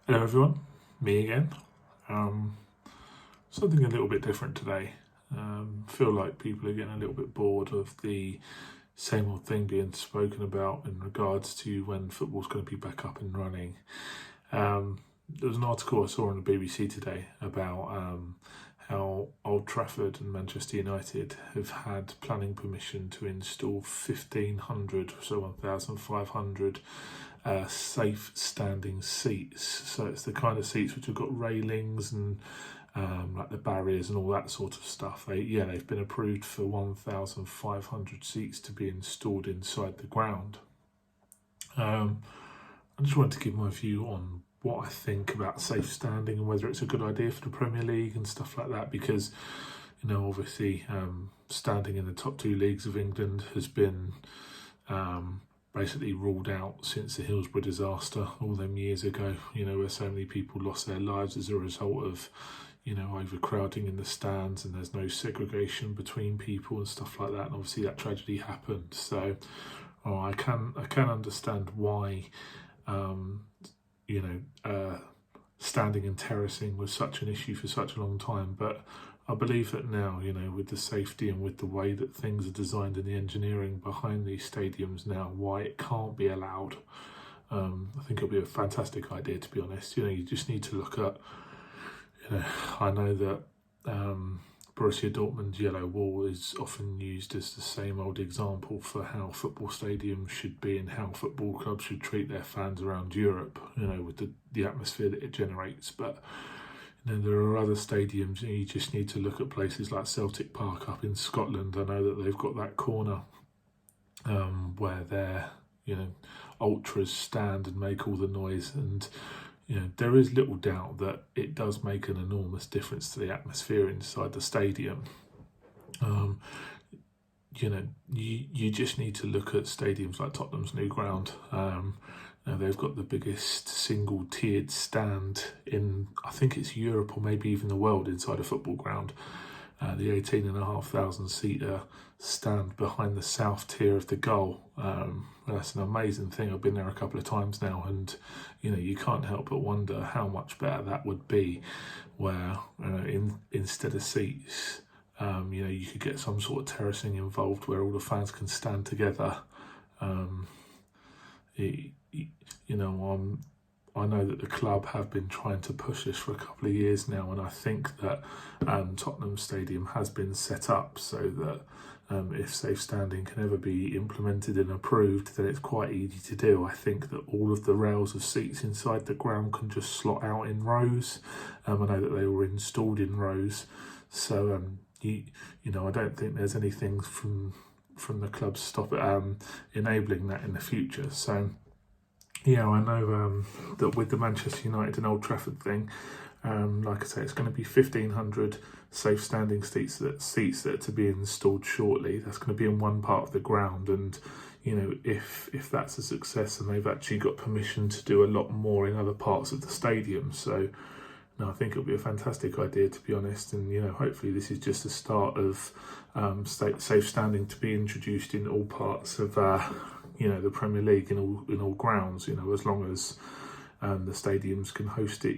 Hello everyone, me again. Um, Something a little bit different today. Feel like people are getting a little bit bored of the same old thing being spoken about in regards to when football's going to be back up and running. There was an article I saw on the BBC today about how Old Trafford and Manchester United have had planning permission to install 1,500, so 1,500 safe standing seats. So it's the kind of seats which have got railings and like the barriers and all that sort of stuff. They've been approved for 1,500 seats to be installed inside the ground. I just wanted to give my view on what I think about safe standing and whether it's a good idea for the Premier League and stuff like that, because obviously standing in the top two leagues of England has been basically ruled out since the Hillsborough disaster all them years ago, where so many people lost their lives as a result of overcrowding in the stands, and there's no segregation between people and stuff like that, and obviously that tragedy happened. So I can understand why standing and terracing was such an issue for such a long time, but I believe that now, with the safety and with the way that things are designed and the engineering behind these stadiums now, why it can't be allowed. I think it'll be a fantastic idea, to be honest. You just need to look at, I know that Borussia Dortmund's yellow wall is often used as the same old example for how football stadiums should be and how football clubs should treat their fans around Europe, with the atmosphere that it generates. But there are other stadiums, you just need to look at places like Celtic Park up in Scotland. I know that they've got that corner where their ultras stand and make all the noise, and there is little doubt that it does make an enormous difference to the atmosphere inside the stadium. You just need to look at stadiums like Tottenham's new ground. They've got the biggest single tiered stand in, I think it's Europe or maybe even the world, inside a football ground. The 18,500 seater stand behind the south tier of the goal. That's an amazing thing. I've been there a couple of times now, and you can't help but wonder how much better that would be, where instead of seats, you could get some sort of terracing involved where all the fans can stand together. I know that the club have been trying to push this for a couple of years now, and I think that Tottenham Stadium has been set up so that if safe standing can ever be implemented and approved, then it's quite easy to do. I think that all of the rails of seats inside the ground can just slot out in rows. I know that they were installed in rows, so I don't think there's anything from the club enabling that in the future. So I know that with the Manchester United and Old Trafford thing, like I say, it's going to be 1,500 safe standing seats that are to be installed shortly. That's going to be in one part of the ground, and if that's a success, and they've actually got permission to do a lot more in other parts of the stadium. So I think it'll be a fantastic idea, to be honest, and hopefully this is just the start of safe standing to be introduced in all parts of the Premier League, in all grounds, as long as the stadiums can host it.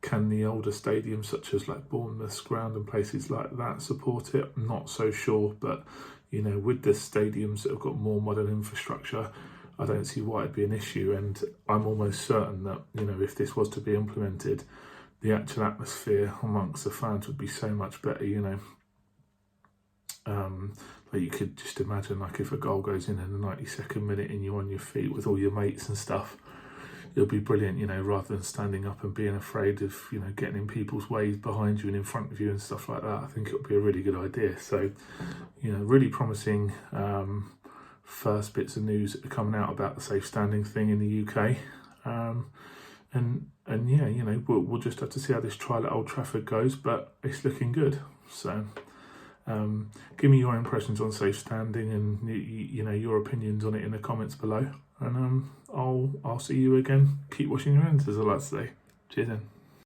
Can the older stadiums such as like Bournemouth's ground and places like that support it? I'm not so sure, but with the stadiums that have got more modern infrastructure, I don't see why it'd be an issue, and I'm almost certain that if this was to be implemented, the actual atmosphere amongst the fans would be so much better. Like you could just imagine, like if a goal goes in the 92nd minute and you're on your feet with all your mates and stuff, it'll be brilliant, rather than standing up and being afraid of, getting in people's ways behind you and in front of you and stuff like that. I think it'll be a really good idea. So, really promising first bits of news that are coming out about the safe standing thing in the UK. We'll just have to see how this trial at Old Trafford goes, but it's looking good. So give me your impressions on safe standing and your opinions on it in the comments below, and I'll see you again. Keep washing your hands, as I like to say. Cheers then.